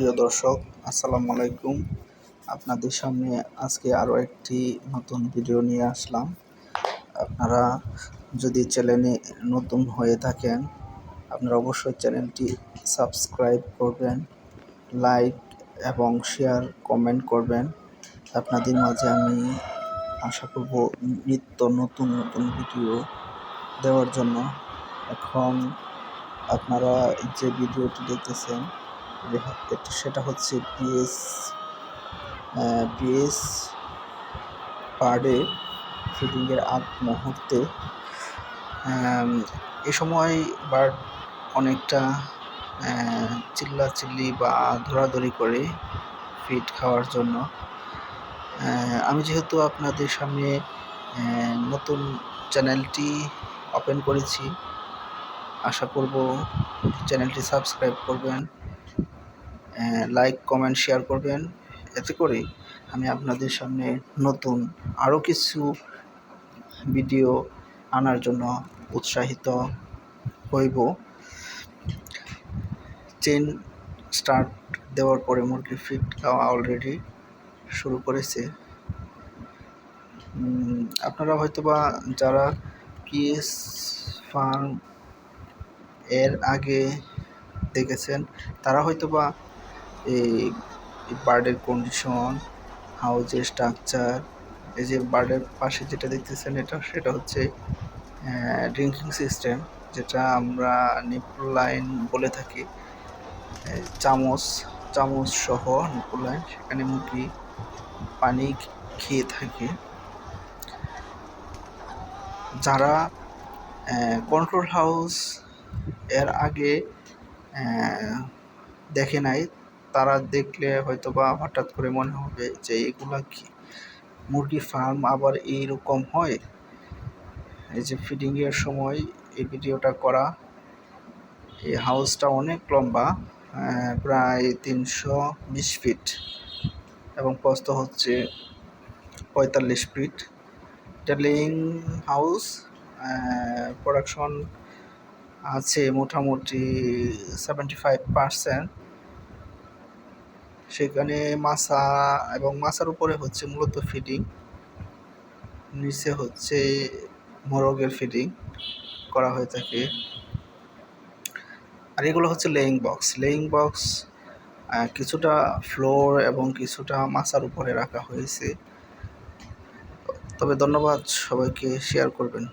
প্রিয় দর্শক, আসসালামু আলাইকুম। আপনাদের সামনে আজকে আরও একটি নতুন ভিডিও নিয়ে আসলাম। আপনারা যদি চ্যানেলে নতুন হয়ে থাকেন, আপনারা অবশ্যই চ্যানেলটি সাবস্ক্রাইব করবেন, লাইক এবং শেয়ার কমেন্ট করবেন। আপনাদের মাঝে আমি আশা করব নিত্য নতুন নতুন ভিডিও দেওয়ার জন্য। এখন আপনারা যে ভিডিওটি দেখতেছেন সেটা হচ্ছে পিএস পার ডে ফিডিংয়ের আগ মুহূর্তে। এ সময় বার্ড অনেকটা চিল্লাচিল্লি বা ধরাধরি করে ফিড খাওয়ার জন্য। আমি যেহেতু আপনাদের সামনে নতুন চ্যানেলটি ওপেন করেছি, আশা করব চ্যানেলটি সাবস্ক্রাইব করবেন, লাইক কমেন্ট শেয়ার করবেন। এতে করে আমি আপনাদের সামনে নতুন আরও কিছু ভিডিও আনার জন্য উৎসাহিত হইব। চেন স্টার্ট দেওয়ার পরে মুরগির ফিড খাওয়া অলরেডি শুরু করেছে। আপনারা হয়তোবা যারা পিএস ফার্ম এর আগে দেখেছেন, তারা হয়তোবা এই বার্ডের কন্ডিশন, হাউজের স্ট্রাকচার, এই যে বার্ডের পাশে যেটা দেখতেছেন সেটা হচ্ছে ড্রিঙ্কিং সিস্টেম, যেটা আমরা নিপল লাইন বলে থাকি। চামচ সহ নিপল লাইন, সেখানে মুরগি পানি খেয়ে থাকে। যারা কন্ট্রোল হাউস এর আগে দেখে নাই, তারা দেখলে হয়তোবা হঠাৎ করে মনে হবে যে এগুলা কি মুরগি ফার্ম আবার এইরকম হয়। এই যে ফিডিংয়ের সময় এই ভিডিওটা করা। এই হাউসটা অনেক লম্বা, প্রায় 320 ফিট এবং প্রস্থ হচ্ছে 45 ফিট। এটা লেইং হাউস। প্রোডাকশন আছে মোটামুটি 75%। সেখানে মাছা এবং মাছার উপরে হচ্ছে মূলত ফিডিং, নিচে হচ্ছে মোরগের ফিডিং করা হয়ে থাকে। আর এগুলো হচ্ছে লেইং বক্স কিছুটা ফ্লোর এবং কিছুটা মাছার উপরে রাখা হয়েছে। তবে ধন্যবাদ, সবাইকে শেয়ার করবেন।